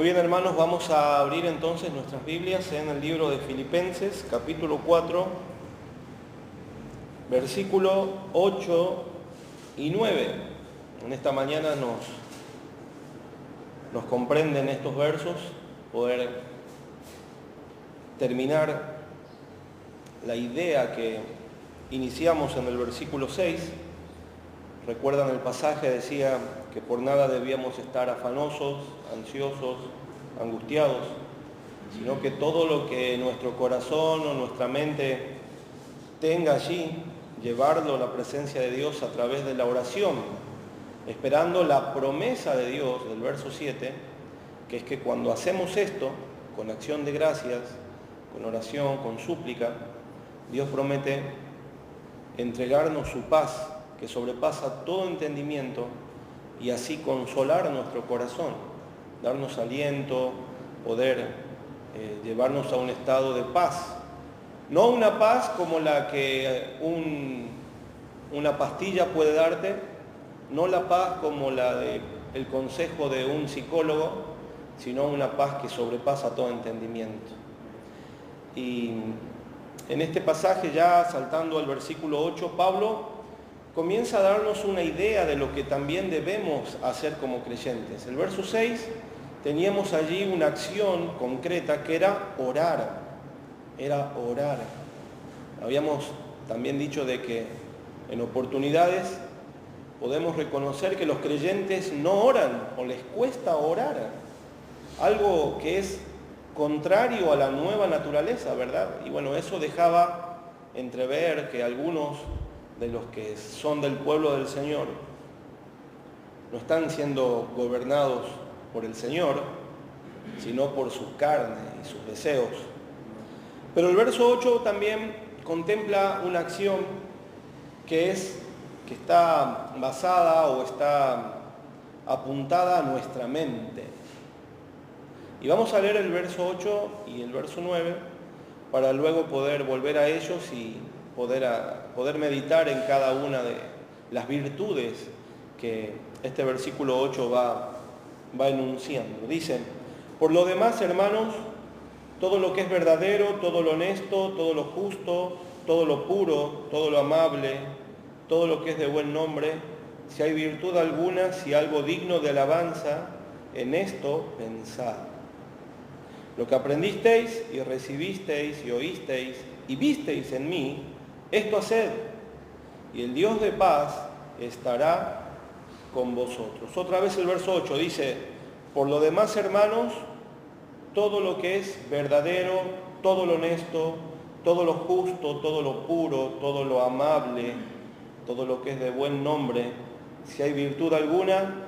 Muy bien, hermanos, vamos a abrir entonces nuestras Biblias en el libro de Filipenses, capítulo 4, versículo 8 y 9. En esta mañana nos comprenden estos versos, poder terminar la idea que iniciamos en el versículo 6. Recuerdan el pasaje, decía que por nada debíamos estar afanosos, ansiosos, angustiados, sino que todo lo que nuestro corazón o nuestra mente tenga allí, llevarlo a la presencia de Dios a través de la oración, esperando la promesa de Dios del verso 7, que es que cuando hacemos esto, con acción de gracias, con oración, con súplica, Dios promete entregarnos su paz, que sobrepasa todo entendimiento, y así consolar nuestro corazón, darnos aliento, poder llevarnos a un estado de paz. No una paz como la que una pastilla puede darte, no la paz como la del consejo de un psicólogo, sino una paz que sobrepasa todo entendimiento. Y en este pasaje, ya saltando al versículo 8, Pablo comienza a darnos una idea de lo que también debemos hacer como creyentes. El verso 6, teníamos allí una acción concreta que era orar. Era orar. Habíamos también dicho de que en oportunidades podemos reconocer que los creyentes no oran o les cuesta orar. Algo que es contrario a la nueva naturaleza, ¿verdad? Y bueno, eso dejaba entrever que algunos de los que son del pueblo del Señor no están siendo gobernados por el Señor, sino por su carne y sus deseos. Pero el verso 8 también contempla una acción que está basada o está apuntada a nuestra mente. Y vamos a leer el verso 8 y el verso 9 para luego poder volver a ellos y poder meditar en cada una de las virtudes que este versículo 8 va enunciando. Dice: por lo demás, hermanos, todo lo que es verdadero, todo lo honesto, todo lo justo, todo lo puro, todo lo amable, todo lo que es de buen nombre, si hay virtud alguna, si algo digno de alabanza, en esto pensad. Lo que aprendisteis y recibisteis y oísteis y visteis en mí, esto haced, y el Dios de paz estará con vosotros. Otra vez el verso 8 dice: por lo demás, hermanos, todo lo que es verdadero, todo lo honesto, todo lo justo, todo lo puro, todo lo amable, todo lo que es de buen nombre, si hay virtud alguna,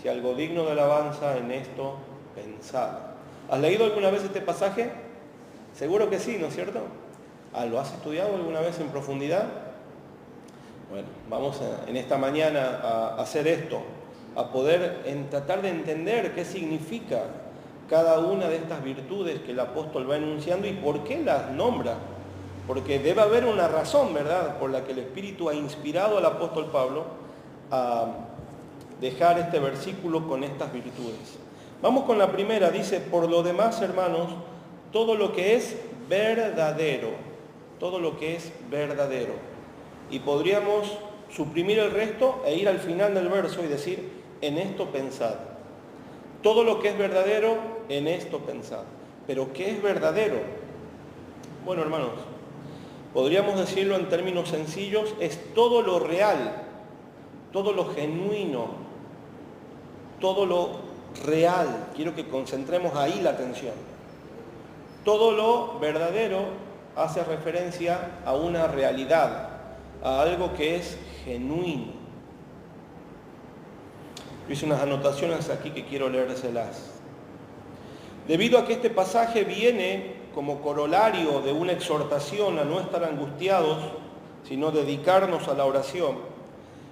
si algo digno de alabanza, en esto pensad. ¿Has leído alguna vez este pasaje? Seguro que sí, ¿no es cierto? ¿Lo has estudiado alguna vez en profundidad? Bueno, vamos en esta mañana a hacer esto, a poder tratar de entender qué significa cada una de estas virtudes que el apóstol va enunciando y por qué las nombra. Porque debe haber una razón, ¿verdad?, por la que el Espíritu ha inspirado al apóstol Pablo a dejar este versículo con estas virtudes. Vamos con la primera, dice: por lo demás, hermanos, todo lo que es verdadero, todo lo que es verdadero. Y podríamos suprimir el resto e ir al final del verso y decir: en esto pensad. Todo lo que es verdadero, en esto pensad. ¿Pero qué es verdadero? Bueno, hermanos, podríamos decirlo en términos sencillos: es todo lo real, todo lo genuino, todo lo real. Quiero que concentremos ahí la atención. Todo lo verdadero hace referencia a una realidad, a algo que es genuino. Yo hice unas anotaciones aquí que quiero leérselas. Debido a que este pasaje viene como corolario de una exhortación a no estar angustiados, sino dedicarnos a la oración,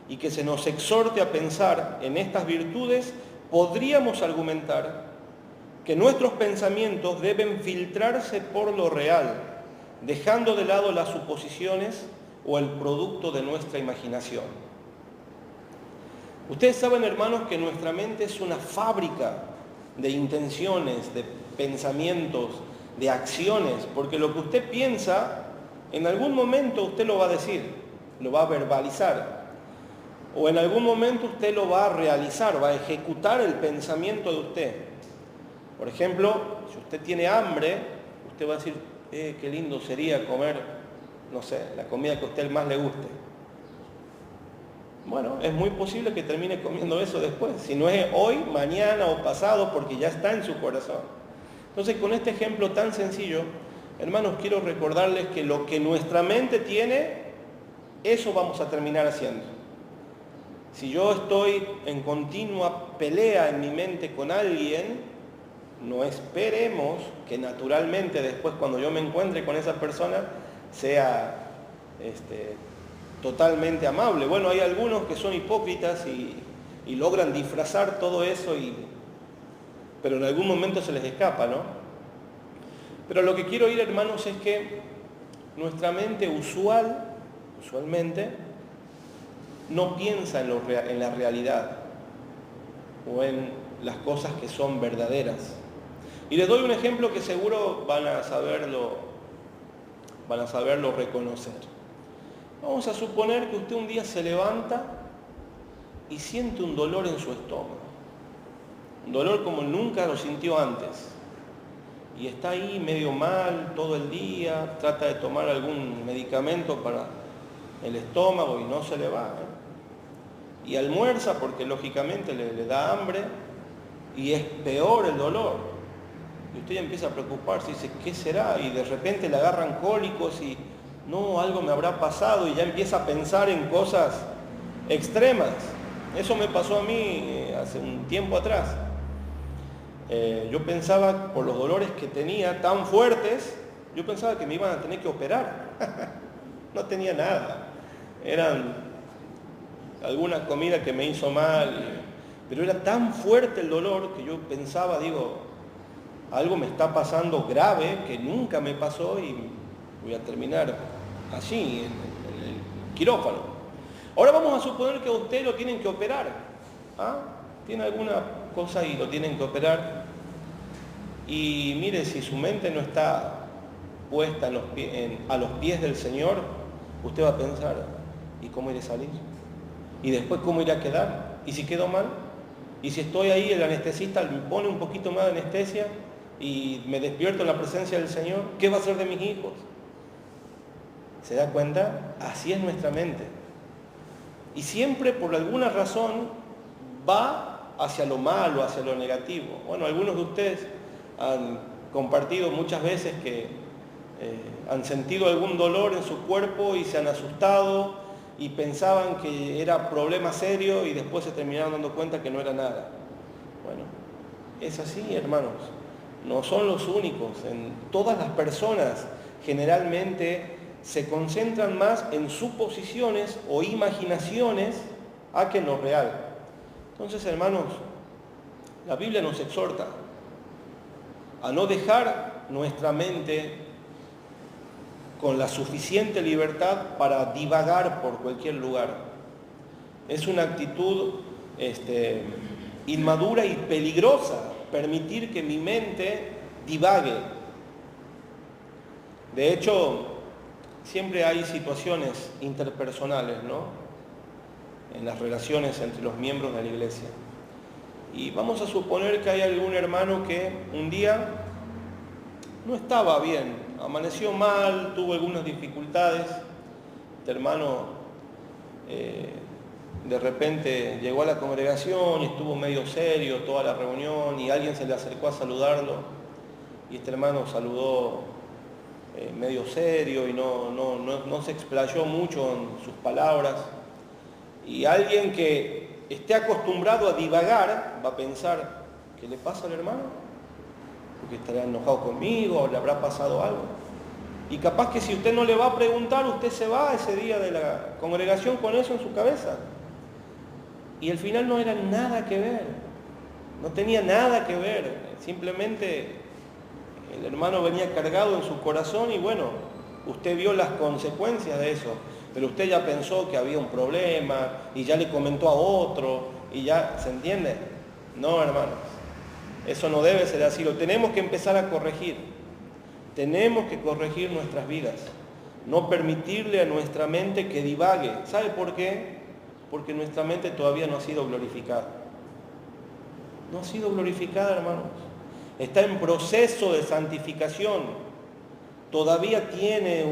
y que se nos exhorte a pensar en estas virtudes, podríamos argumentar que nuestros pensamientos deben filtrarse por lo real, dejando de lado las suposiciones o el producto de nuestra imaginación. Ustedes saben, hermanos, que nuestra mente es una fábrica de intenciones, de pensamientos, de acciones, porque lo que usted piensa, en algún momento usted lo va a decir, lo va a verbalizar, o en algún momento usted lo va a realizar, va a ejecutar el pensamiento de usted. Por ejemplo, si usted tiene hambre, usted va a decir, qué lindo sería comer, no sé, la comida que a usted más le guste. Bueno, es muy posible que termine comiendo eso después, si no es hoy, mañana o pasado, porque ya está en su corazón. Entonces, con este ejemplo tan sencillo, hermanos, quiero recordarles que lo que nuestra mente tiene, eso vamos a terminar haciendo. Si yo estoy en continua pelea en mi mente con alguien, no esperemos que naturalmente después, cuando yo me encuentre con esa persona, sea totalmente amable. Bueno, hay algunos que son hipócritas y logran disfrazar todo eso, pero en algún momento se les escapa, ¿no? Pero lo que quiero ir, hermanos, es que nuestra mente usualmente, no piensa en la realidad o en las cosas que son verdaderas. Y les doy un ejemplo que seguro van a saberlo reconocer. Vamos a suponer que usted un día se levanta y siente un dolor en su estómago. Un dolor como nunca lo sintió antes. Y está ahí medio mal todo el día, trata de tomar algún medicamento para el estómago y no se le va. Y almuerza porque lógicamente le da hambre y es peor el dolor. Y usted ya empieza a preocuparse y dice, ¿qué será? Y de repente le agarran cólicos y no, algo me habrá pasado, y ya empieza a pensar en cosas extremas. Eso me pasó a mí hace un tiempo atrás. Yo pensaba, por los dolores que tenía tan fuertes, yo pensaba que me iban a tener que operar. No tenía nada. Eran alguna comida que me hizo mal, pero era tan fuerte el dolor que yo pensaba, algo me está pasando grave que nunca me pasó y voy a terminar allí, en el quirófano. Ahora vamos a suponer que a usted lo tienen que operar. Tiene alguna cosa y lo tienen que operar. Y mire, si su mente no está puesta a los pies del Señor, usted va a pensar, ¿y cómo iré a salir? ¿Y después cómo iré a quedar? ¿Y si quedo mal? ¿Y si estoy ahí, el anestesista me pone un poquito más de anestesia y me despierto en la presencia del Señor? ¿Qué va a hacer de mis hijos? ¿Se da cuenta? Así es nuestra mente. Y siempre, por alguna razón, va hacia lo malo, hacia lo negativo. Bueno, algunos de ustedes han compartido muchas veces que han sentido algún dolor en su cuerpo y se han asustado y pensaban que era problema serio y después se terminaron dando cuenta que no era nada. Bueno, es así, hermanos. No son los únicos. Todas las personas generalmente se concentran más en suposiciones o imaginaciones que en lo real. Entonces, hermanos, la Biblia nos exhorta a no dejar nuestra mente con la suficiente libertad para divagar por cualquier lugar. Es una actitud inmadura y peligrosa permitir que mi mente divague. De hecho, siempre hay situaciones interpersonales, ¿no?, en las relaciones entre los miembros de la iglesia. Y vamos a suponer que hay algún hermano que un día no estaba bien, amaneció mal, tuvo algunas dificultades. Este hermano de repente llegó a la congregación y estuvo medio serio toda la reunión y alguien se le acercó a saludarlo y este hermano saludó medio serio y no se explayó mucho en sus palabras. Y alguien que esté acostumbrado a divagar va a pensar, ¿qué le pasa al hermano? Porque estará enojado conmigo o le habrá pasado algo. Y capaz que si usted no le va a preguntar, usted se va ese día de la congregación con eso en su cabeza. Y al final no era nada que ver, no tenía nada que ver, simplemente el hermano venía cargado en su corazón y bueno, usted vio las consecuencias de eso, pero usted ya pensó que había un problema y ya le comentó a otro y ya, ¿se entiende? No, hermanos, Eso no debe ser así, lo tenemos que empezar a corregir. Tenemos que corregir nuestras vidas, no permitirle a nuestra mente que divague. ¿Sabe por qué? Porque nuestra mente todavía no ha sido glorificada. No ha sido glorificada, hermanos. Está en proceso de santificación. Todavía tiene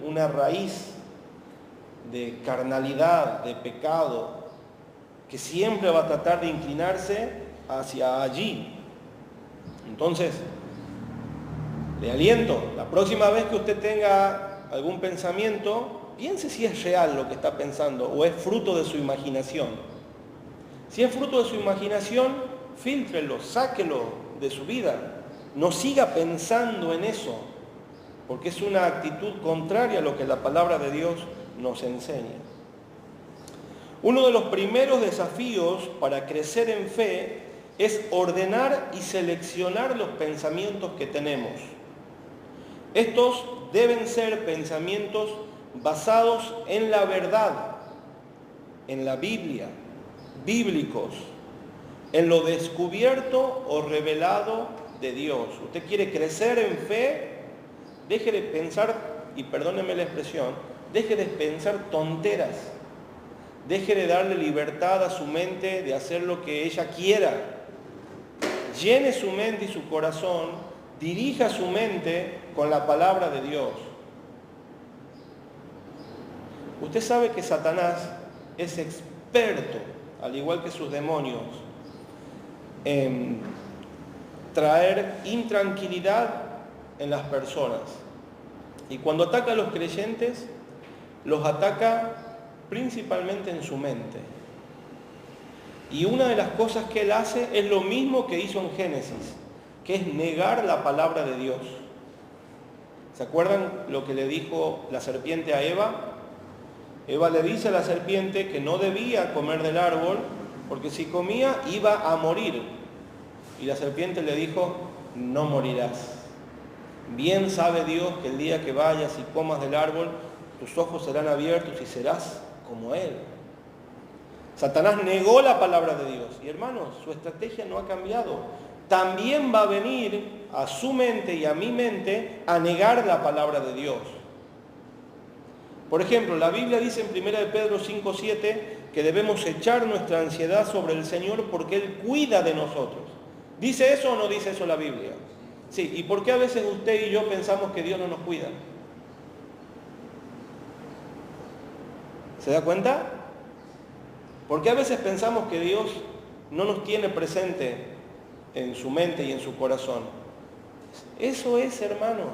una raíz de carnalidad, de pecado, que siempre va a tratar de inclinarse hacia allí. Entonces, le aliento, la próxima vez que usted tenga algún pensamiento, piense si es real lo que está pensando o es fruto de su imaginación. Si es fruto de su imaginación, fíltrelo, sáquelo de su vida. No siga pensando en eso, porque es una actitud contraria a lo que la palabra de Dios nos enseña. Uno de los primeros desafíos para crecer en fe es ordenar y seleccionar los pensamientos que tenemos. Estos deben ser pensamientos basados en la verdad, en la Biblia, bíblicos, en lo descubierto o revelado de Dios. Usted quiere crecer en fe, deje de pensar, y perdóneme la expresión, deje de pensar tonteras. Deje de darle libertad a su mente de hacer lo que ella quiera. Llene su mente y su corazón, dirija su mente con la palabra de Dios. Usted sabe que Satanás es experto, al igual que sus demonios, en traer intranquilidad en las personas. Y cuando ataca a los creyentes, los ataca principalmente en su mente. Y una de las cosas que él hace es lo mismo que hizo en Génesis, que es negar la palabra de Dios. ¿Se acuerdan lo que le dijo la serpiente a Eva? Eva le dice a la serpiente que no debía comer del árbol, porque si comía iba a morir. Y la serpiente le dijo, no morirás. Bien sabe Dios que el día que vayas y comas del árbol, tus ojos serán abiertos y serás como Él. Satanás negó la palabra de Dios. Y hermanos, su estrategia no ha cambiado. También va a venir a su mente y a mi mente a negar la palabra de Dios. Por ejemplo, la Biblia dice en 1 de Pedro 5:7 que debemos echar nuestra ansiedad sobre el Señor porque Él cuida de nosotros. ¿Dice eso o no dice eso la Biblia? Sí, ¿y por qué a veces usted y yo pensamos que Dios no nos cuida? ¿Se da cuenta? Porque a veces pensamos que Dios no nos tiene presente en su mente y en su corazón. Eso es, hermanos,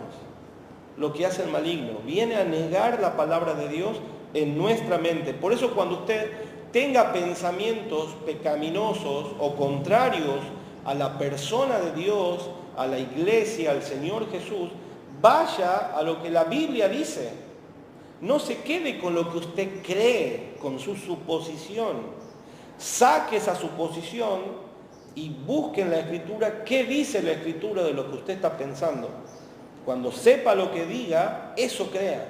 lo que hace el maligno. Viene a negar la palabra de Dios en nuestra mente. Por eso cuando usted tenga pensamientos pecaminosos o contrarios a la persona de Dios, a la iglesia, al Señor Jesús, vaya a lo que la Biblia dice. No se quede con lo que usted cree, con su suposición. Saque esa suposición y busque en la Escritura qué dice la Escritura de lo que usted está pensando. Cuando sepa lo que diga, eso crea.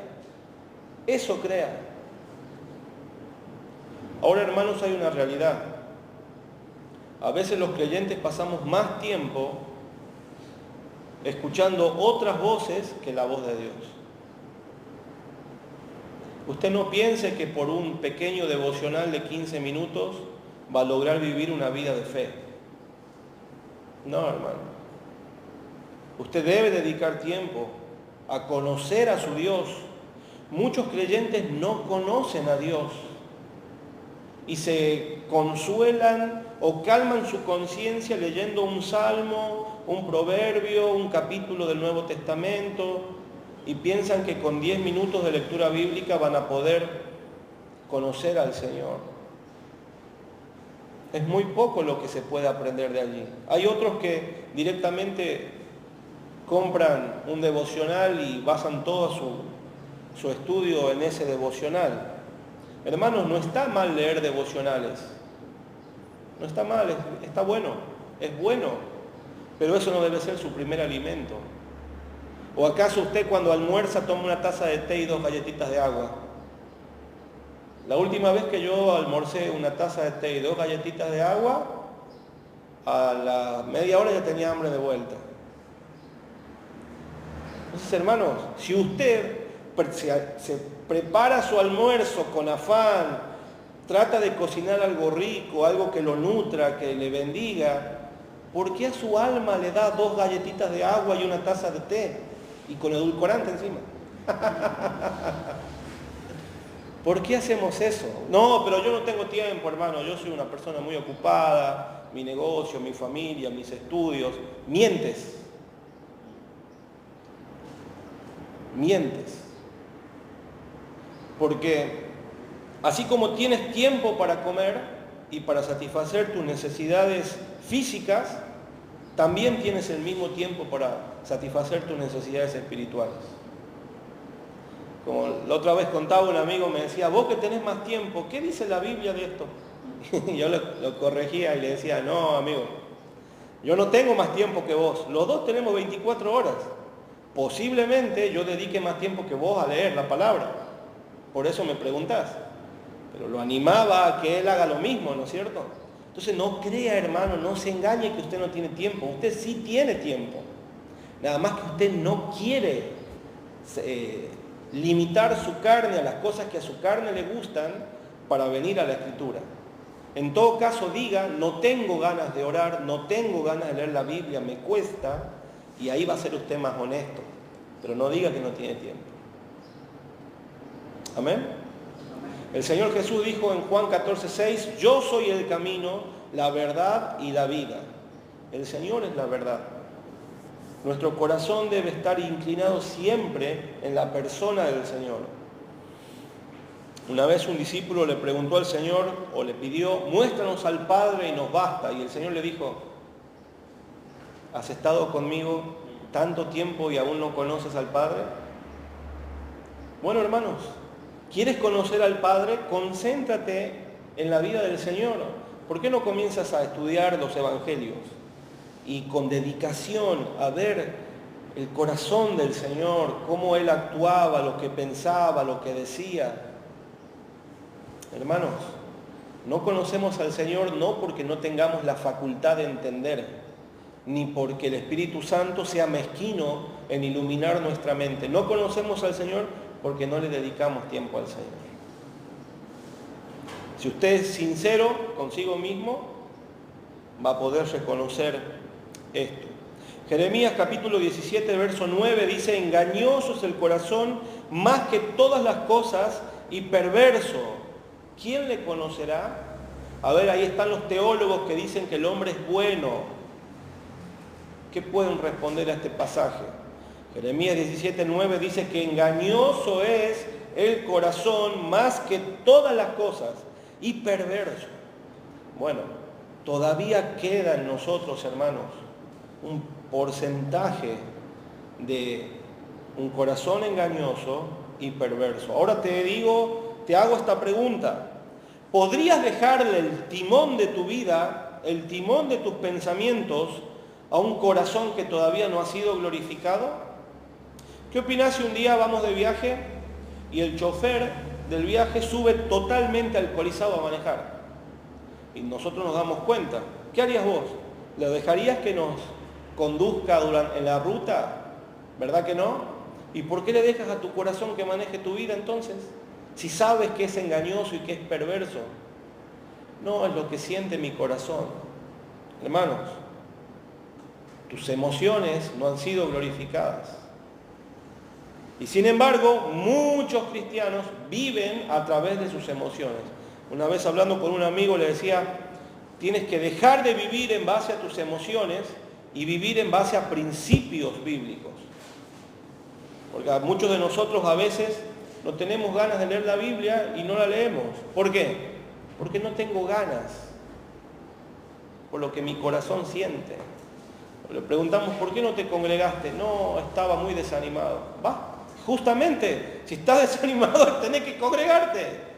Eso crea. Ahora, hermanos, hay una realidad. A veces los creyentes pasamos más tiempo escuchando otras voces que la voz de Dios. Usted no piense que por un pequeño devocional de 15 minutos va a lograr vivir una vida de fe. No, hermano. Usted debe dedicar tiempo a conocer a su Dios. Muchos creyentes no conocen a Dios y se consuelan o calman su conciencia leyendo un salmo, un proverbio, un capítulo del Nuevo Testamento, y piensan que con 10 minutos de lectura bíblica van a poder conocer al Señor. Es muy poco lo que se puede aprender de allí. Hay otros que directamente compran un devocional y basan todo su estudio en ese devocional. Hermanos, no está mal leer devocionales. No está mal, está bueno, es bueno, pero eso no debe ser su primer alimento. ¿O acaso usted cuando almuerza toma una taza de té y 2 galletitas de agua? La última vez que yo almorcé una taza de té y 2 galletitas de agua, a la media hora ya tenía hambre de vuelta. Entonces, hermanos, si usted se prepara su almuerzo con afán, trata de cocinar algo rico, algo que lo nutra, que le bendiga, ¿por qué a su alma le da 2 galletitas de agua y una taza de té? Y con edulcorante encima. ¿Por qué hacemos eso? No, pero yo no tengo tiempo, hermano. Yo soy una persona muy ocupada, mi negocio, mi familia, mis estudios. Mientes. Mientes. Porque así como tienes tiempo para comer y para satisfacer tus necesidades físicas, también tienes el mismo tiempo para satisfacer tus necesidades espirituales. Como la otra vez contaba un amigo, me decía, vos que tenés más tiempo, ¿qué dice la Biblia de esto? Y yo lo corregía y le decía, no, amigo, yo no tengo más tiempo que vos, los dos tenemos 24 horas. Posiblemente yo dedique más tiempo que vos a leer la palabra, por eso me preguntás. Pero lo animaba a que él haga lo mismo, ¿no es cierto? Entonces no crea, hermano, no se engañe que usted no tiene tiempo, usted sí tiene tiempo. Nada más que usted no quiere limitar su carne a las cosas que a su carne le gustan para venir a la Escritura. En todo caso diga, no tengo ganas de orar, no tengo ganas de leer la Biblia, me cuesta, y ahí va a ser usted más honesto. Pero no diga que no tiene tiempo. ¿Amén? El Señor Jesús dijo en Juan 14:6, yo soy el camino, la verdad y la vida. El Señor es la verdad. Nuestro corazón debe estar inclinado siempre en la persona del Señor. Una vez un discípulo le preguntó al Señor, o le pidió, muéstranos al Padre y nos basta. Y el Señor le dijo, ¿has estado conmigo tanto tiempo y aún no conoces al Padre? Bueno, hermanos, ¿quieres conocer al Padre? Concéntrate en la vida del Señor. ¿Por qué no comienzas a estudiar los evangelios? Y con dedicación a ver el corazón del Señor, cómo Él actuaba, lo que pensaba, lo que decía. Hermanos, no conocemos al Señor no porque no tengamos la facultad de entender, ni porque el Espíritu Santo sea mezquino en iluminar nuestra mente. No conocemos al Señor porque no le dedicamos tiempo al Señor. Si usted es sincero consigo mismo, va a poder reconocer esto. Jeremías capítulo 17, verso 9 dice, engañoso es el corazón más que todas las cosas y perverso. ¿Quién le conocerá? A ver, ahí están los teólogos que dicen que el hombre es bueno. ¿Qué pueden responder a este pasaje? Jeremías 17, 9 dice que engañoso es el corazón más que todas las cosas y perverso. Bueno, todavía queda en nosotros, hermanos, un porcentaje de un corazón engañoso y perverso. Ahora te hago esta pregunta. ¿Podrías dejarle el timón de tu vida, el timón de tus pensamientos, a un corazón que todavía no ha sido glorificado? ¿Qué opinás si un día vamos de viaje y el chofer del viaje sube totalmente alcoholizado a manejar? Y nosotros nos damos cuenta. ¿Qué harías vos? ¿Le dejarías que nos conduzca en la ruta? ¿Verdad que no? ¿Y por qué le dejas a tu corazón que maneje tu vida entonces? Si sabes que es engañoso y que es perverso. No, es lo que siente mi corazón. Hermanos, tus emociones no han sido glorificadas. Y sin embargo, muchos cristianos viven a través de sus emociones. Una vez hablando con un amigo le decía, tienes que dejar de vivir en base a tus emociones y vivir en base a principios bíblicos. Porque a muchos de nosotros a veces no tenemos ganas de leer la Biblia y no la leemos. ¿Por qué? Porque no tengo ganas. Por lo que mi corazón siente. Le preguntamos, ¿por qué no te congregaste? No, estaba muy desanimado. Va, justamente, si estás desanimado tenés que congregarte.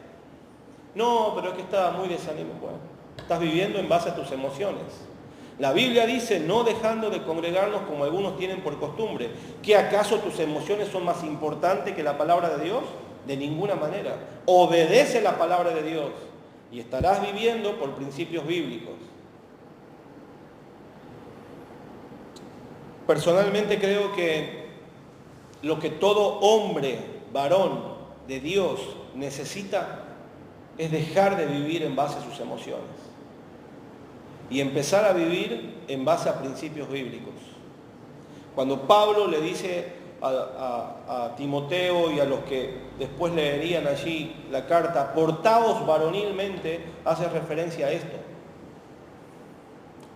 No, pero es que estaba muy desanimado. Bueno, estás viviendo en base a tus emociones. La Biblia dice, no dejando de congregarnos como algunos tienen por costumbre. ¿Qué acaso tus emociones son más importantes que la palabra de Dios? De ninguna manera. Obedece la palabra de Dios y estarás viviendo por principios bíblicos. Personalmente creo que lo que todo hombre, varón de Dios necesita es dejar de vivir en base a sus emociones y empezar a vivir en base a principios bíblicos. Cuando Pablo le dice a Timoteo y a los que después leerían allí la carta, portaos varonilmente, hace referencia a esto.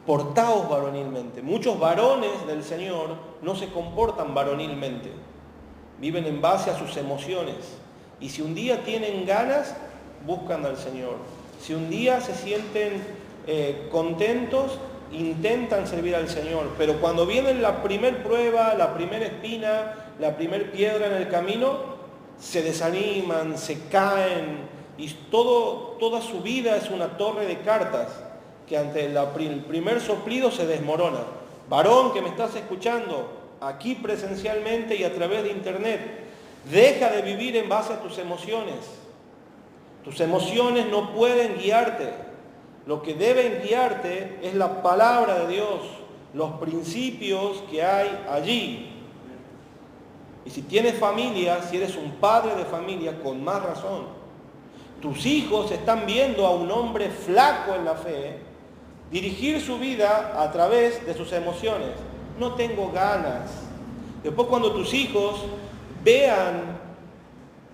Portaos varonilmente. Muchos varones del Señor no se comportan varonilmente, viven en base a sus emociones. Y si un día tienen ganas, buscan al Señor. Si un día se sienten contentos, intentan servir al Señor. Pero cuando viene la primer prueba, la primera espina, la primer piedra en el camino, se desaniman, se caen y toda su vida es una torre de cartas que ante el primer soplido se desmorona. Varón que me estás escuchando, aquí presencialmente y a través de internet, deja de vivir en base a tus emociones. Tus emociones no pueden guiarte. Lo que deben guiarte es la palabra de Dios, los principios que hay allí. Y si tienes familia, si eres un padre de familia, con más razón. Tus hijos están viendo a un hombre flaco en la fe dirigir su vida a través de sus emociones. No tengo ganas. Después cuando tus hijos vean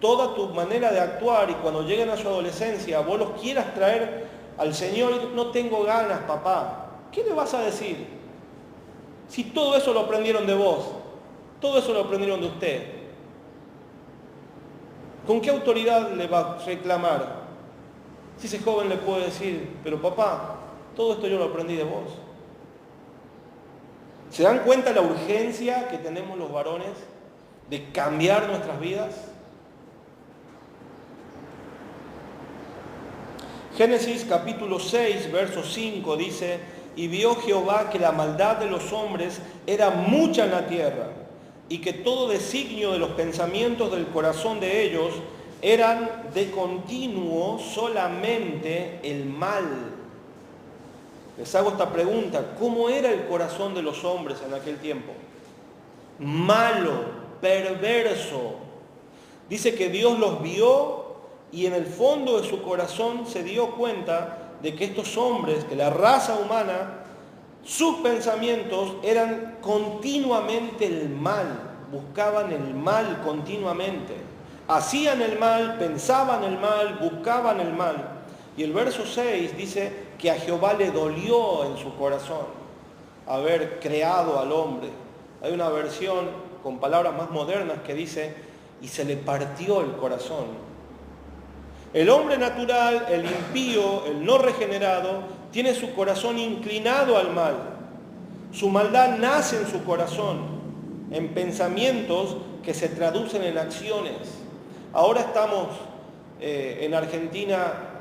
toda tu manera de actuar y cuando lleguen a su adolescencia vos los quieras traer al Señor, no tengo ganas, papá. ¿Qué le vas a decir? Si todo eso lo aprendieron de vos, todo eso lo aprendieron de usted. ¿Con qué autoridad le va a reclamar? Si ese joven le puede decir, pero papá, todo esto yo lo aprendí de vos. ¿Se dan cuenta la urgencia que tenemos los varones de cambiar nuestras vidas? Génesis capítulo 6, verso 5 dice, y vio Jehová que la maldad de los hombres era mucha en la tierra, y que todo designio de los pensamientos del corazón de ellos eran de continuo solamente el mal. Les hago esta pregunta, ¿cómo era el corazón de los hombres en aquel tiempo? Malo, perverso. Dice que Dios los vio y en el fondo de su corazón se dio cuenta de que estos hombres, que la raza humana, sus pensamientos eran continuamente el mal, buscaban el mal continuamente. Hacían el mal, pensaban el mal, buscaban el mal. Y el verso 6 dice que a Jehová le dolió en su corazón haber creado al hombre. Hay una versión con palabras más modernas que dice, y se le partió el corazón. El hombre natural, el impío, el no regenerado, tiene su corazón inclinado al mal. Su maldad nace en su corazón, en pensamientos que se traducen en acciones. Ahora estamos en Argentina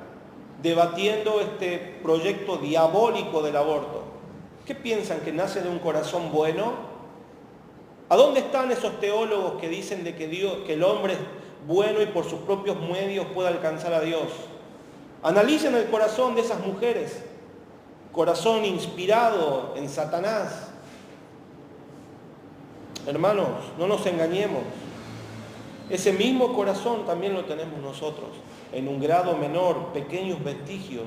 debatiendo este proyecto diabólico del aborto. ¿Qué piensan? ¿Que nace de un corazón bueno? ¿A dónde están esos teólogos que dicen de que el hombre es bueno y por sus propios medios puede alcanzar a Dios? Analicen el corazón de esas mujeres, corazón inspirado en Satanás. Hermanos, no nos engañemos. Ese mismo corazón también lo tenemos nosotros, en un grado menor, pequeños vestigios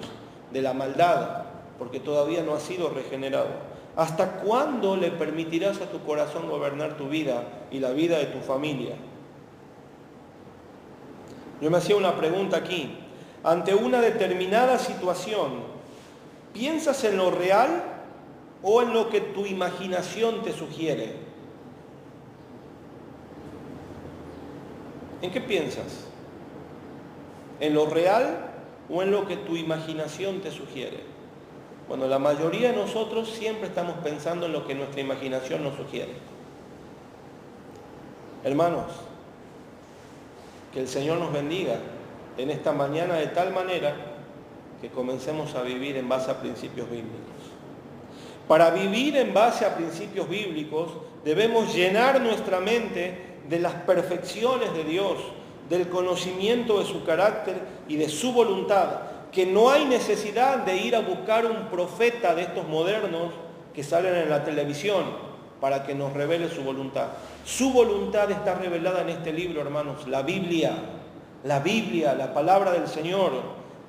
de la maldad, porque todavía no ha sido regenerado. ¿Hasta cuándo le permitirás a tu corazón gobernar tu vida y la vida de tu familia? Yo me hacía una pregunta aquí. Ante una determinada situación, ¿piensas en lo real o en lo que tu imaginación te sugiere? ¿En qué piensas? ¿En lo real o en lo que tu imaginación te sugiere? Bueno, la mayoría de nosotros siempre estamos pensando en lo que nuestra imaginación nos sugiere. Hermanos, que el Señor nos bendiga en esta mañana de tal manera que comencemos a vivir en base a principios bíblicos. Para vivir en base a principios bíblicos debemos llenar nuestra mente de las perfecciones de Dios, del conocimiento de su carácter y de su voluntad, que no hay necesidad de ir a buscar un profeta de estos modernos que salen en la televisión. para que nos revele su voluntad. Su voluntad está revelada en este libro, hermanos, la Biblia, la palabra del Señor.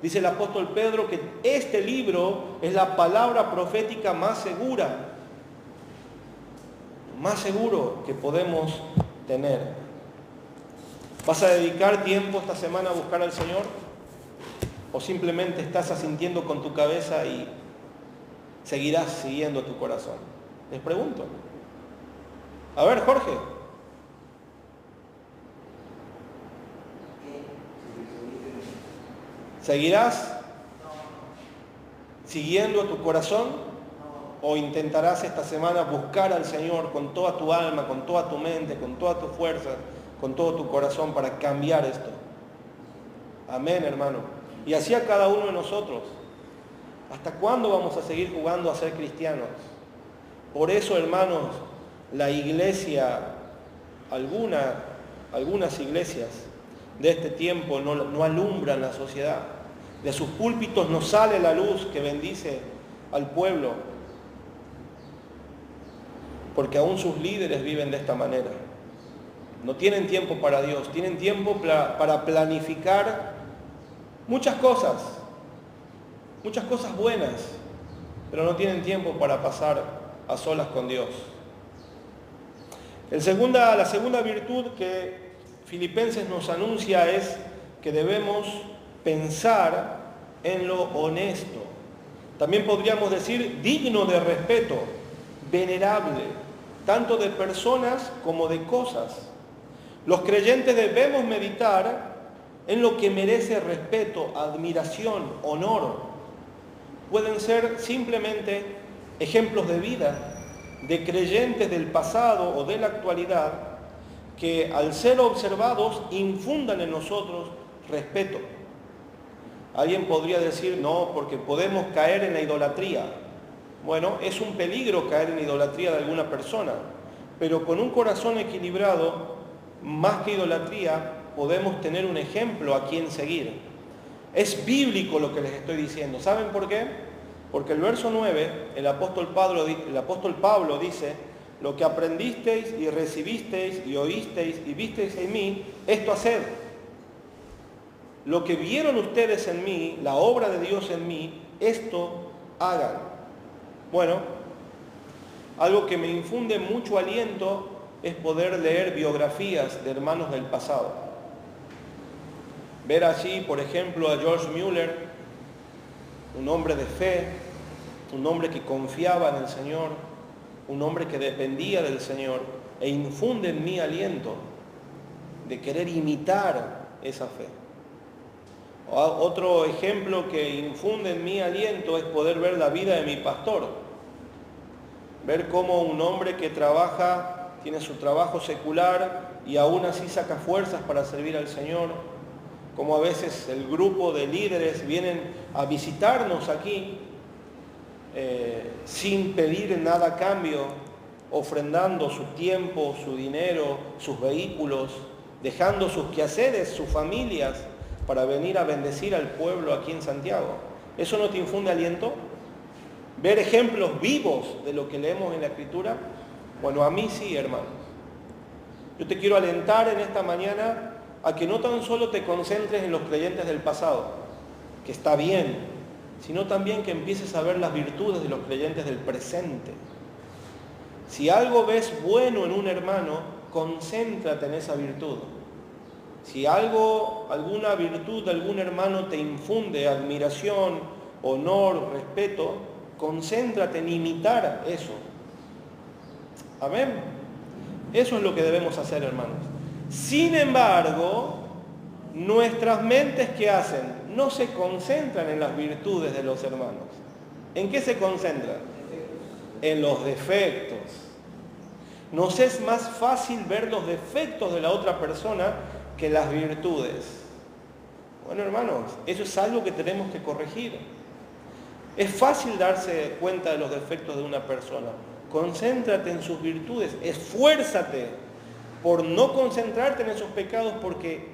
Dice el apóstol Pedro que este libro es la palabra profética más segura, más seguro que podemos tener. ¿Vas a dedicar tiempo esta semana a buscar al Señor? ¿O simplemente estás asintiendo con tu cabeza y seguirás siguiendo tu corazón? Les pregunto. A ver, Jorge. ¿Seguirás siguiendo tu corazón? ¿O intentarás esta semana buscar al Señor con toda tu alma, con toda tu mente, con toda tu fuerza, con todo tu corazón para cambiar esto? Amén, hermano. Y así a cada uno de nosotros. ¿Hasta cuándo vamos a seguir jugando a ser cristianos? Por eso, hermanos, la iglesia, algunas iglesias de este tiempo no alumbran la sociedad. De sus púlpitos no sale la luz que bendice al pueblo, porque aún sus líderes viven de esta manera. No tienen tiempo para Dios, tienen tiempo para planificar muchas cosas buenas, pero no tienen tiempo para pasar a solas con Dios. La segunda virtud que Filipenses nos anuncia es que debemos pensar en lo honesto. También podríamos decir digno de respeto, venerable, tanto de personas como de cosas. Los creyentes debemos meditar en lo que merece respeto, admiración, honor. Pueden ser simplemente ejemplos de vida de creyentes del pasado o de la actualidad que al ser observados infundan en nosotros respeto. Alguien podría decir, no, porque podemos caer en la idolatría. Bueno, es un peligro caer en la idolatría de alguna persona, pero con un corazón equilibrado, más que idolatría, podemos tener un ejemplo a quien seguir. Es bíblico lo que les estoy diciendo. ¿Saben por qué? Porque el verso 9, el apóstol Pablo dice, lo que aprendisteis y recibisteis y oísteis y visteis en mí, esto haced. Lo que vieron ustedes en mí, la obra de Dios en mí, esto hagan. Bueno, algo que me infunde mucho aliento es poder leer biografías de hermanos del pasado. Ver allí, por ejemplo, a George Mueller, un hombre de fe, un hombre que confiaba en el Señor, un hombre que dependía del Señor, e infunde en mí aliento de querer imitar esa fe. Otro ejemplo que infunde en mí aliento es poder ver la vida de mi pastor. Ver cómo un hombre que trabaja, tiene su trabajo secular y aún así saca fuerzas para servir al Señor. Como a veces el grupo de líderes vienen a visitarnos aquí sin pedir nada a cambio, ofrendando su tiempo, su dinero, sus vehículos, dejando sus quehaceres, sus familias, para venir a bendecir al pueblo aquí en Santiago. ¿Eso no te infunde aliento? ¿Ver ejemplos vivos de lo que leemos en la Escritura? Bueno, a mí sí, hermanos. Yo te quiero alentar en esta mañana a que no tan solo te concentres en los creyentes del pasado, que está bien, sino también que empieces a ver las virtudes de los creyentes del presente. Si algo ves bueno en un hermano, concéntrate en esa virtud. Si alguna virtud de algún hermano te infunde admiración, honor, respeto, concéntrate en imitar eso. Amén. Eso es lo que debemos hacer, hermanos. Sin embargo, nuestras mentes, ¿qué hacen? No se concentran en las virtudes de los hermanos. ¿En qué se concentran? En los defectos. Nos es más fácil ver los defectos de la otra persona que las virtudes. Bueno, hermanos, eso es algo que tenemos que corregir. Es fácil darse cuenta de los defectos de una persona. Concéntrate en sus virtudes, esfuérzate por no concentrarte en esos pecados porque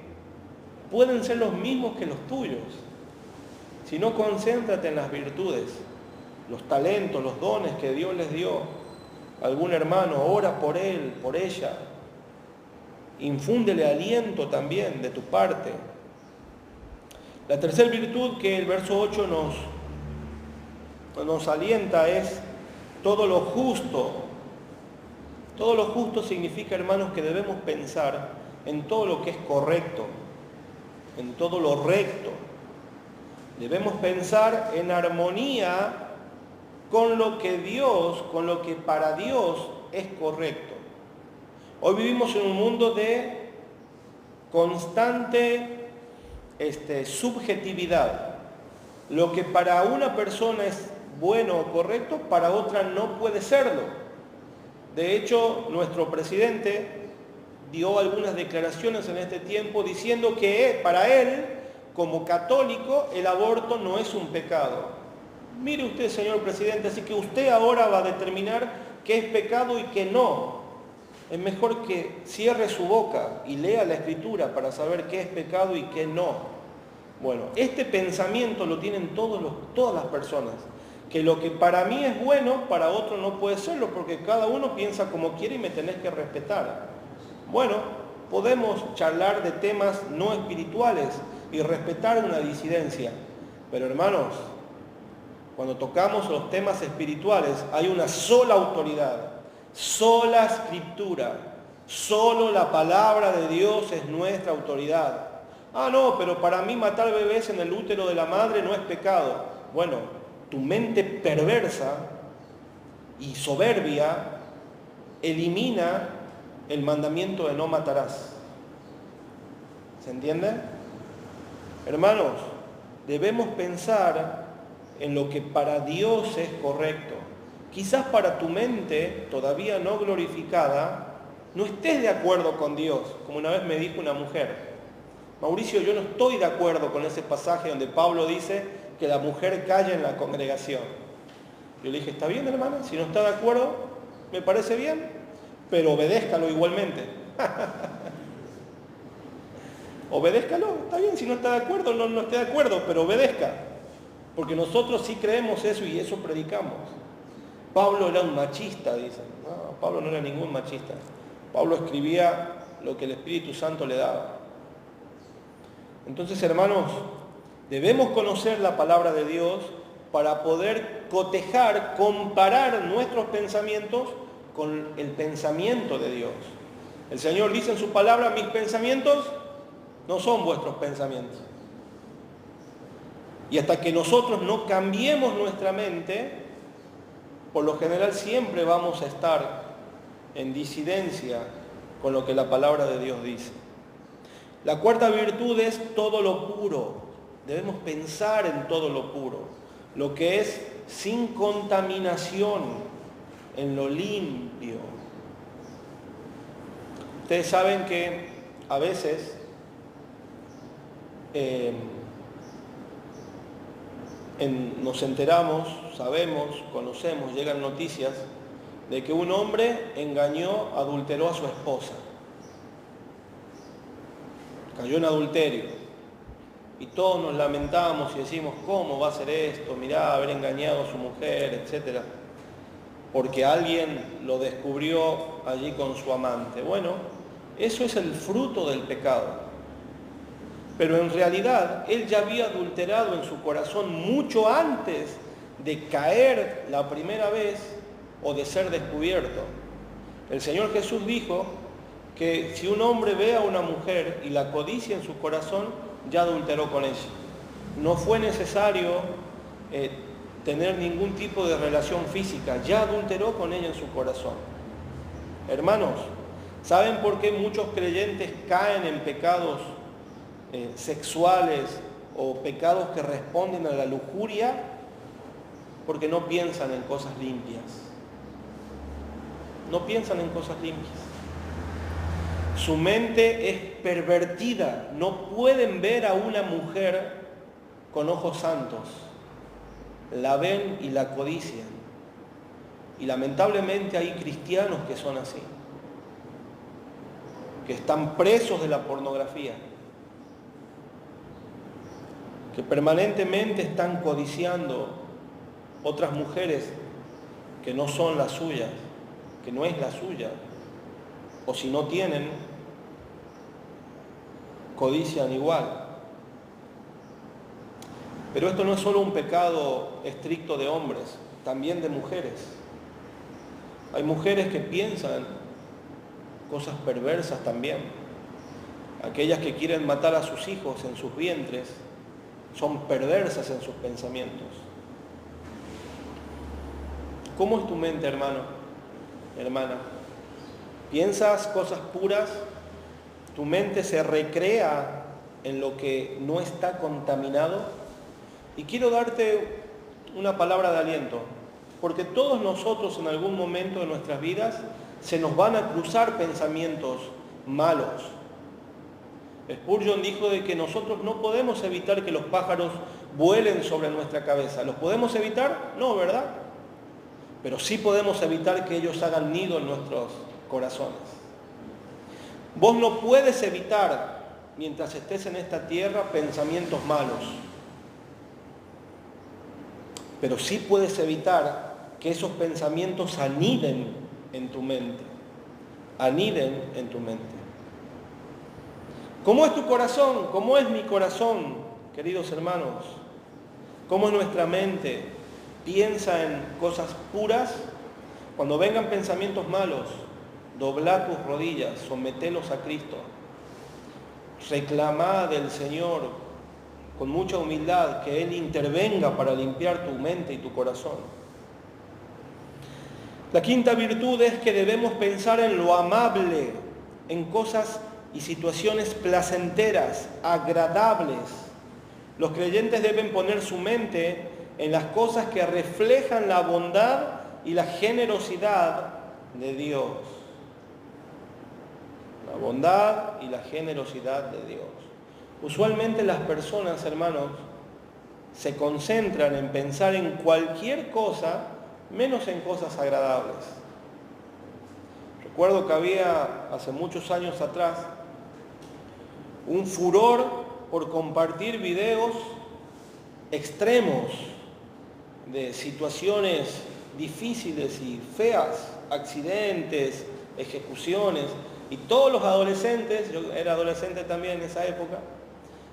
pueden ser los mismos que los tuyos. Si no, concéntrate en las virtudes, los talentos, los dones que Dios les dio. algún hermano, ora por él, por ella. Infúndele aliento también de tu parte. La tercera virtud que el verso 8 nos alienta es todo lo justo. Todo lo justo significa, hermanos, que debemos pensar en todo lo que es correcto, en todo lo recto. Debemos pensar en armonía con lo que Dios, con lo que para Dios es correcto. Hoy vivimos en un mundo de constante subjetividad. Lo que para una persona es bueno o correcto, para otra no puede serlo. De hecho, nuestro presidente dio algunas declaraciones en este tiempo diciendo que para él, como católico, el aborto no es un pecado. Mire usted, señor presidente, así que usted ahora va a determinar qué es pecado y qué no. Es mejor que cierre su boca y lea la Escritura para saber qué es pecado y qué no. Bueno, este pensamiento lo tienen todas las personas, que lo que para mí es bueno, para otro no puede serlo, porque cada uno piensa como quiere y me tenés que respetar. Bueno, podemos charlar de temas no espirituales y respetar una disidencia, pero hermanos, cuando tocamos los temas espirituales hay una sola autoridad, sola escritura, solo la palabra de Dios es nuestra autoridad. Ah, no, pero para mí matar bebés en el útero de la madre no es pecado. Bueno, tu mente perversa y soberbia elimina el mandamiento de no matarás. ¿Se entiende? Hermanos, debemos pensar en lo que para Dios es correcto. Quizás para tu mente, todavía no glorificada, no estés de acuerdo con Dios. Como una vez me dijo una mujer, Mauricio, yo no estoy de acuerdo con ese pasaje donde Pablo dice que la mujer calla en la congregación. Yo le dije, está bien, hermana, si no está de acuerdo, me parece bien, pero obedézcalo igualmente. Obedézcalo, está bien, si no está de acuerdo, no esté de acuerdo, pero obedezca. Porque nosotros sí creemos eso y eso predicamos. Pablo era un machista, dicen. No, Pablo no era ningún machista. Pablo escribía lo que el Espíritu Santo le daba. Entonces, hermanos, debemos conocer la palabra de Dios para poder cotejar, comparar nuestros pensamientos con el pensamiento de Dios. El Señor dice en su palabra, mis pensamientos no son vuestros pensamientos. Y hasta que nosotros no cambiemos nuestra mente, por lo general siempre vamos a estar en disidencia con lo que la palabra de Dios dice. La cuarta virtud es todo lo puro. Debemos pensar en todo lo puro, lo que es sin contaminación, en lo limpio. Ustedes saben que a veces nos enteramos, sabemos, conocemos, llegan noticias de que un hombre engañó, adulteró a su esposa. Cayó en adulterio. Y todos nos lamentamos y decimos, ¿cómo va a ser esto? Mirá, haber engañado a su mujer, etc. Porque alguien lo descubrió allí con su amante. Bueno, eso es el fruto del pecado. Pero en realidad, él ya había adulterado en su corazón mucho antes de caer la primera vez o de ser descubierto. El Señor Jesús dijo que si un hombre ve a una mujer y la codicia en su corazón, ya adulteró con ella. No fue necesario tener ningún tipo de relación física, ya adulteró con ella en su corazón. Hermanos, ¿saben por qué muchos creyentes caen en pecados sexuales o pecados que responden a la lujuria? Porque no piensan en cosas limpias. No piensan en cosas limpias. Su mente es pervertida. No pueden ver a una mujer con ojos santos. La ven y la codician. Y lamentablemente hay cristianos que son así, que están presos de la pornografía, que permanentemente están codiciando otras mujeres que no son las suyas. que no es la suya, o si no tienen, codician igual. Pero esto no es solo un pecado estricto de hombres, también de mujeres. Hay mujeres que piensan cosas perversas también. Aquellas que quieren matar a sus hijos en sus vientres son perversas en sus pensamientos. ¿Cómo es tu mente, hermano, hermana? ¿Piensas cosas puras? ¿Tu mente se recrea en lo que no está contaminado? Y quiero darte una palabra de aliento, porque todos nosotros en algún momento de nuestras vidas se nos van a cruzar pensamientos malos. Spurgeon dijo de que nosotros no podemos evitar que los pájaros vuelen sobre nuestra cabeza. ¿Los podemos evitar? No, ¿verdad? Pero sí podemos evitar que ellos hagan nido en nuestros corazones. Vos no puedes evitar, mientras estés en esta tierra, pensamientos malos. Pero sí puedes evitar que esos pensamientos aniden en tu mente. Aniden en tu mente. ¿Cómo es tu corazón? ¿Cómo es mi corazón, queridos hermanos? ¿Cómo es nuestra mente? ¿Piensa en cosas puras? Cuando vengan pensamientos malos, dobla tus rodillas, sometelos a Cristo. Reclamá del Señor con mucha humildad que Él intervenga para limpiar tu mente y tu corazón. La quinta virtud es que debemos pensar en lo amable, en cosas y situaciones placenteras, agradables. Los creyentes deben poner su mente en las cosas que reflejan la bondad y la generosidad de Dios. La bondad y la generosidad de Dios. Usualmente las personas, hermanos, se concentran en pensar en cualquier cosa, menos en cosas agradables. Recuerdo que había, hace muchos años atrás, un furor por compartir videos extremos de situaciones difíciles y feas, accidentes, ejecuciones, y todos los adolescentes, yo era adolescente también en esa época,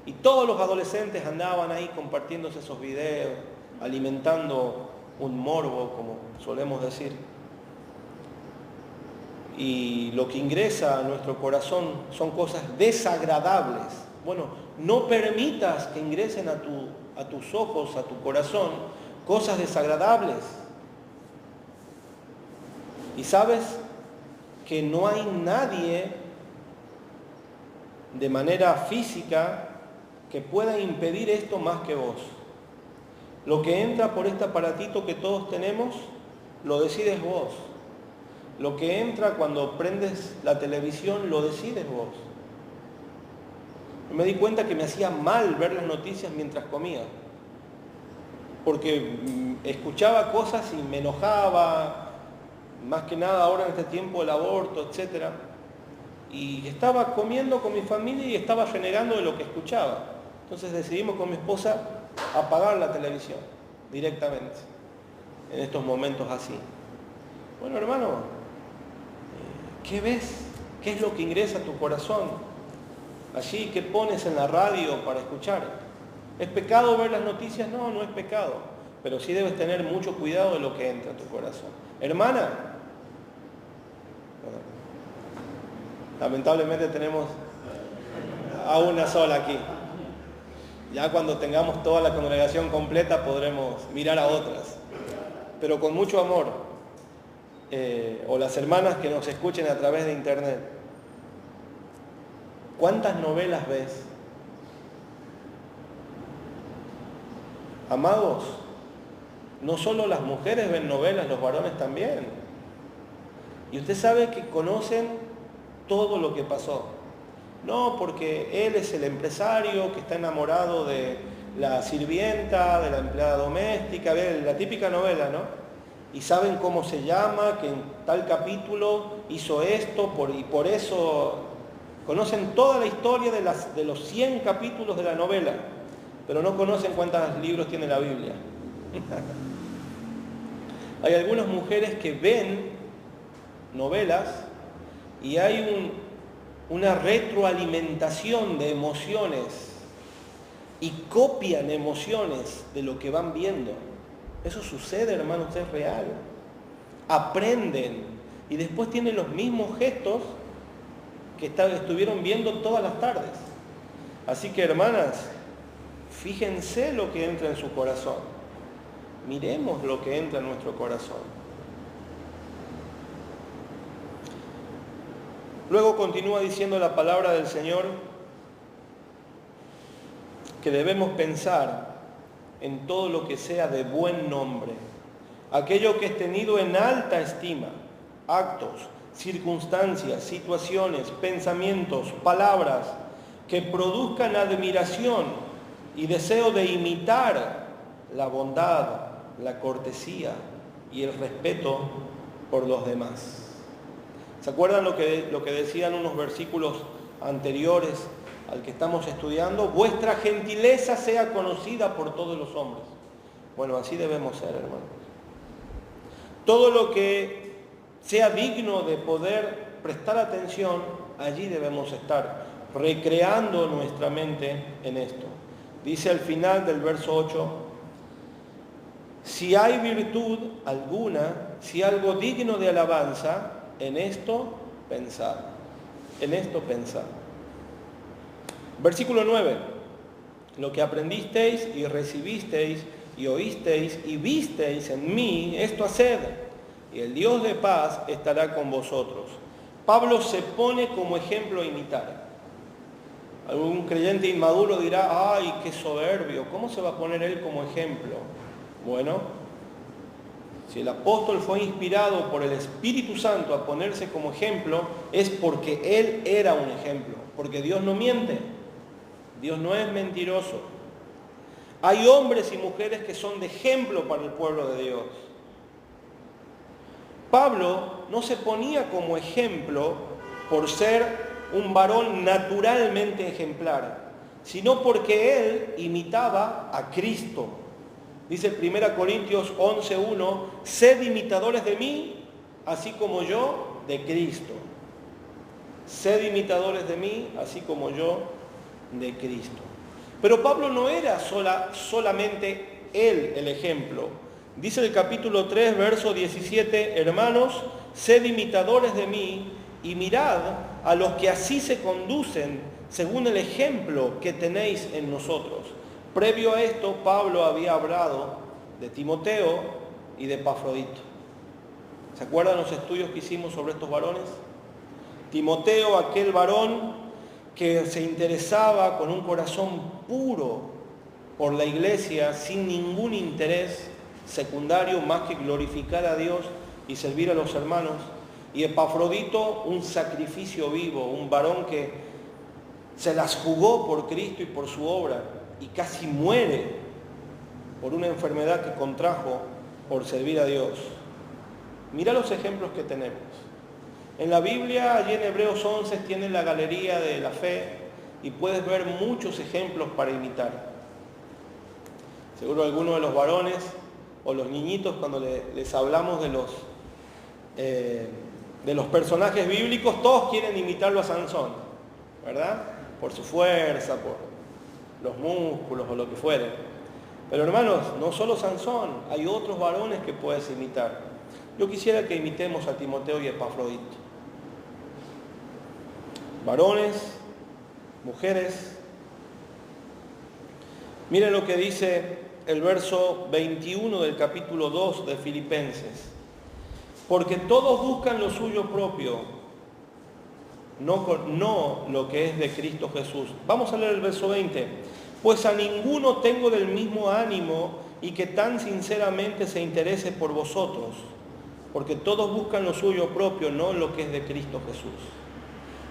y todos los adolescentes andaban ahí compartiéndose esos videos, alimentando un morbo, como solemos decir. Y lo que ingresa a nuestro corazón son cosas desagradables. Bueno, no permitas que ingresen a tus ojos, a tu corazón, cosas desagradables. Y sabes que no hay nadie de manera física que pueda impedir esto más que vos. Lo que entra por este aparatito que todos tenemos, lo decides vos. Lo que entra cuando prendes la televisión, lo decides vos. Me di cuenta que me hacía mal ver las noticias mientras comía, porque escuchaba cosas y me enojaba, más que nada ahora en este tiempo del aborto, etc. Y estaba comiendo con mi familia y estaba renegando de lo que escuchaba. Entonces decidimos con mi esposa apagar la televisión directamente en estos momentos así. Bueno, hermano, ¿qué ves? ¿Qué es lo que ingresa a tu corazón? Allí, ¿qué pones en la radio para escuchar? ¿Es pecado ver las noticias? No, no es pecado. Pero sí debes tener mucho cuidado de lo que entra a tu corazón. Hermana, lamentablemente tenemos a una sola aquí. Ya cuando tengamos toda la congregación completa podremos mirar a otras. Pero con mucho amor. O las hermanas que nos escuchen a través de internet. ¿Cuántas novelas ves? Amados, no solo las mujeres ven novelas, los varones también. Y usted sabe que conocen todo lo que pasó. No, porque él es el empresario que está enamorado de la sirvienta, de la empleada doméstica, la típica novela, ¿no? Y saben cómo se llama, que en tal capítulo hizo esto, y por eso conocen toda la historia de los 100 capítulos de la novela, pero no conocen cuántos libros tiene la Biblia. Hay algunas mujeres que ven novelas y hay una retroalimentación de emociones y copian emociones de lo que van viendo. Eso sucede, hermanos, es real. Aprenden y después tienen los mismos gestos que estuvieron viendo todas las tardes. Así que, hermanas, fíjense lo que entra en su corazón. Miremos lo que entra en nuestro corazón. Luego continúa diciendo la palabra del Señor que debemos pensar en todo lo que sea de buen nombre, aquello que es tenido en alta estima, actos, circunstancias, situaciones, pensamientos, palabras que produzcan admiración y deseo de imitar la bondad, la cortesía y el respeto por los demás. ¿Se acuerdan lo que decían unos versículos anteriores al que estamos estudiando? Vuestra gentileza sea conocida por todos los hombres. Bueno, así debemos ser, hermanos. Todo lo que sea digno de poder prestar atención, allí debemos estar, recreando nuestra mente en esto. Dice al final del verso 8, si hay virtud alguna, si algo digno de alabanza, en esto pensad. En esto pensad. Versículo 9. Lo que aprendisteis y recibisteis y oísteis y visteis en mí, esto haced, y el Dios de paz estará con vosotros. Pablo se pone como ejemplo a imitar. Algún creyente inmaduro dirá, ¡ay, qué soberbio! ¿Cómo se va a poner él como ejemplo? Bueno, si el apóstol fue inspirado por el Espíritu Santo a ponerse como ejemplo, es porque él era un ejemplo, porque Dios no miente, Dios no es mentiroso. Hay hombres y mujeres que son de ejemplo para el pueblo de Dios. Pablo no se ponía como ejemplo por ser un varón naturalmente ejemplar, sino porque él imitaba a Cristo. Dice 1 Corintios 11:1, sed imitadores de mí, así como yo de Cristo. Sed imitadores de mí, así como yo de Cristo. Pero Pablo no era solamente él el ejemplo. Dice el capítulo 3, verso 17, hermanos, sed imitadores de mí y mirad a los que así se conducen según el ejemplo que tenéis en nosotros. Previo a esto, Pablo había hablado de Timoteo y de Epafrodito. ¿Se acuerdan los estudios que hicimos sobre estos varones? Timoteo, aquel varón que se interesaba con un corazón puro por la iglesia, sin ningún interés secundario más que glorificar a Dios y servir a los hermanos. Y Epafrodito, un sacrificio vivo, un varón que se las jugó por Cristo y por su obra, y casi muere por una enfermedad que contrajo por servir a Dios. Mira los ejemplos que tenemos. En la Biblia, allí en Hebreos 11, tienes la galería de la fe y puedes ver muchos ejemplos para imitar. Seguro algunos de los varones o los niñitos, cuando les hablamos de los personajes bíblicos, todos quieren imitarlo a Sansón, ¿verdad? Por su fuerza, por los músculos o lo que fuere. Pero hermanos, no solo Sansón, hay otros varones que puedes imitar. Yo quisiera que imitemos a Timoteo y a Epafrodito. Varones, mujeres. Miren lo que dice el verso 21 del capítulo 2 de Filipenses. Porque todos buscan lo suyo propio, no lo que es de Cristo Jesús. Vamos a leer el verso 20. Pues a ninguno tengo del mismo ánimo y que tan sinceramente se interese por vosotros, porque todos buscan lo suyo propio, no lo que es de Cristo Jesús.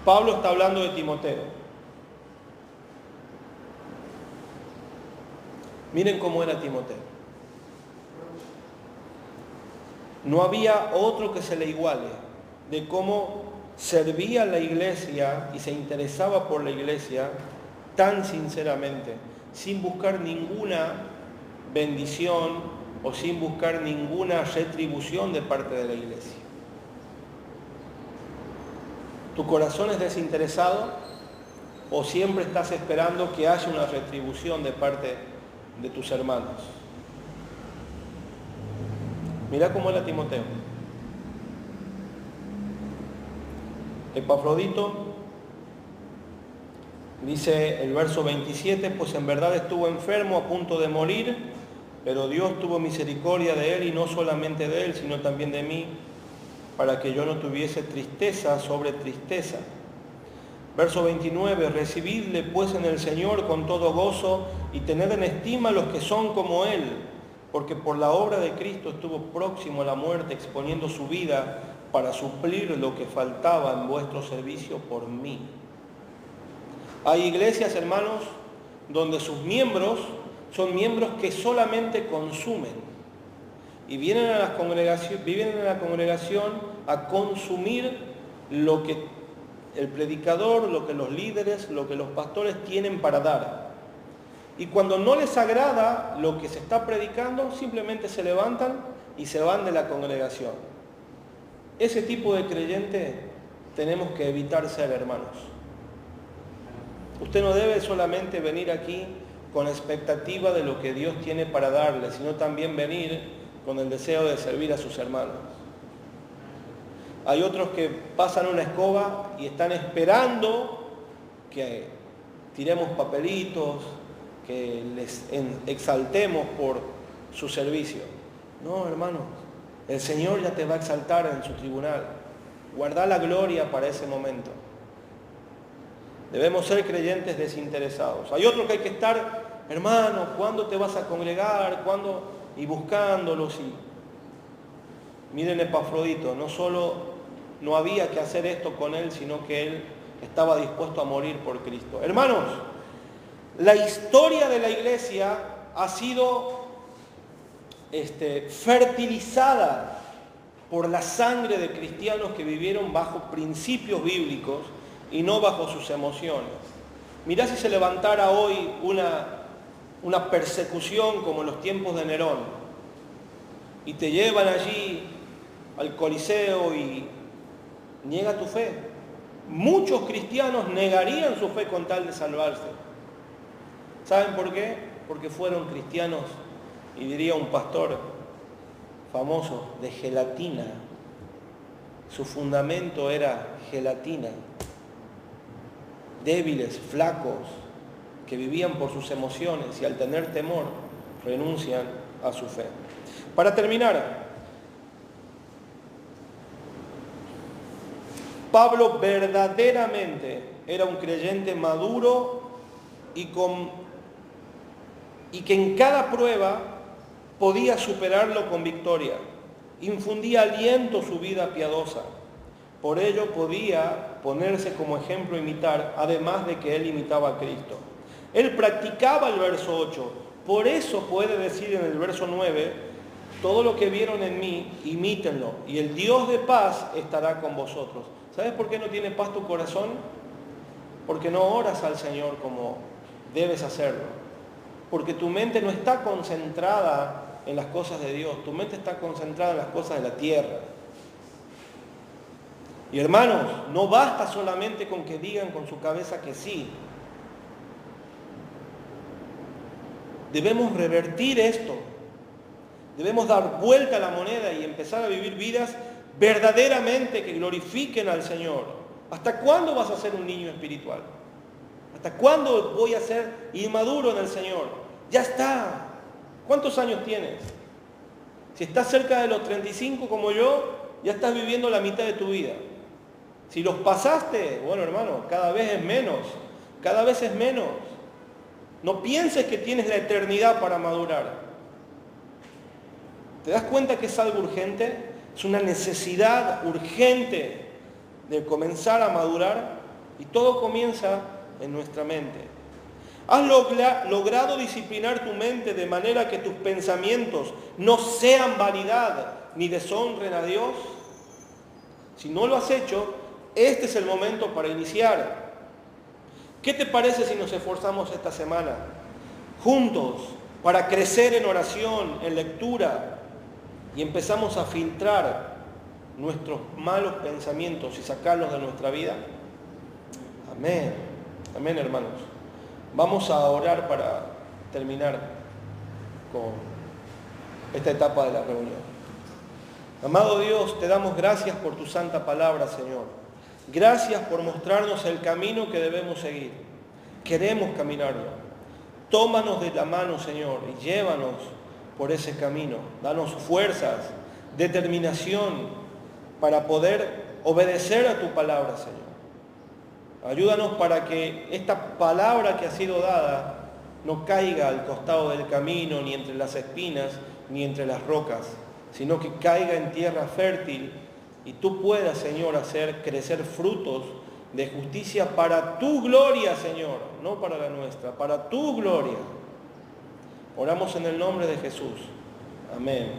Pablo está hablando de Timoteo. Miren cómo era Timoteo. No había otro que se le iguale de cómo servía a la iglesia y se interesaba por la iglesia tan sinceramente, sin buscar ninguna bendición o sin buscar ninguna retribución de parte de la iglesia. ¿Tu corazón es desinteresado o siempre estás esperando que haya una retribución de parte de tus hermanos? Mirá cómo era Timoteo. Epafrodito, dice el verso 27, pues en verdad estuvo enfermo a punto de morir, pero Dios tuvo misericordia de él, y no solamente de él, sino también de mí, para que yo no tuviese tristeza sobre tristeza. Verso 29, recibidle pues en el Señor con todo gozo, y tened en estima a los que son como él, porque por la obra de Cristo estuvo próximo a la muerte, exponiendo su vida para suplir lo que faltaba en vuestro servicio por mí. Hay iglesias, hermanos, donde sus miembros son miembros que solamente consumen y vienen a la congregación a consumir lo que el predicador, lo que los líderes, lo que los pastores tienen para dar. Y cuando no les agrada lo que se está predicando, simplemente se levantan y se van de la congregación. Ese tipo de creyente tenemos que evitar ser, hermanos. Usted no debe solamente venir aquí con expectativa de lo que Dios tiene para darle, sino también venir con el deseo de servir a sus hermanos. Hay otros que pasan una escoba y están esperando que tiremos papelitos, que les exaltemos por su servicio. No, hermanos, el Señor ya te va a exaltar en su tribunal. Guarda la gloria para ese momento. Debemos ser creyentes desinteresados. Hay otros que hay que estar, hermano, ¿cuándo te vas a congregar? ¿Cuándo? Y buscándolos. Y miren Epafrodito, no solo no había que hacer esto con él, sino que él estaba dispuesto a morir por Cristo. Hermanos, la historia de la iglesia ha sido fertilizada por la sangre de cristianos que vivieron bajo principios bíblicos y no bajo sus emociones. Mirá si se levantara hoy una persecución como en los tiempos de Nerón y te llevan allí al Coliseo y niega tu fe. Muchos cristianos negarían su fe con tal de salvarse. ¿Saben por qué? Porque fueron cristianos, y diría un pastor famoso, de gelatina. Su fundamento era gelatina. Débiles, flacos, que vivían por sus emociones y al tener temor renuncian a su fe. Para terminar, Pablo verdaderamente era un creyente maduro y que en cada prueba podía superarlo con victoria. Infundía aliento su vida piadosa. Por ello podía ponerse como ejemplo a imitar, además de que él imitaba a Cristo. Él practicaba el verso 8. Por eso puede decir en el verso 9, todo lo que vieron en mí, imítenlo, y el Dios de paz estará con vosotros. ¿Sabes por qué no tiene paz tu corazón? Porque no oras al Señor como debes hacerlo. Porque tu mente no está concentrada en las cosas de Dios. Tu mente está concentrada en las cosas de la tierra. Y hermanos, no basta solamente con que digan con su cabeza que sí. Debemos revertir esto. Debemos dar vuelta a la moneda y empezar a vivir vidas verdaderamente que glorifiquen al Señor. ¿Hasta cuándo vas a ser un niño espiritual? ¿Hasta cuándo voy a ser inmaduro en el Señor? Ya está. ¿Cuántos años tienes? Si estás cerca de los 35 como yo, ya estás viviendo la mitad de tu vida. Si los pasaste, bueno hermano, cada vez es menos. Cada vez es menos. No pienses que tienes la eternidad para madurar. ¿Te das cuenta que es algo urgente? Es una necesidad urgente de comenzar a madurar, y todo comienza en nuestra mente. ¿Has logrado disciplinar tu mente de manera que tus pensamientos no sean vanidad ni deshonren a Dios? Si no lo has hecho, este es el momento para iniciar. ¿Qué te parece si nos esforzamos esta semana juntos para crecer en oración, en lectura, y empezamos a filtrar nuestros malos pensamientos y sacarlos de nuestra vida? Amén. Amén, hermanos. Vamos a orar para terminar con esta etapa de la reunión. Amado Dios, te damos gracias por tu santa palabra, Señor. Gracias por mostrarnos el camino que debemos seguir. Queremos caminarlo. Tómanos de la mano, Señor, y llévanos por ese camino. Danos fuerzas, determinación para poder obedecer a tu palabra, Señor. Ayúdanos para que esta palabra que ha sido dada no caiga al costado del camino, ni entre las espinas, ni entre las rocas, sino que caiga en tierra fértil y tú puedas, Señor, hacer crecer frutos de justicia para tu gloria, Señor, no para la nuestra, para tu gloria. Oramos en el nombre de Jesús. Amén.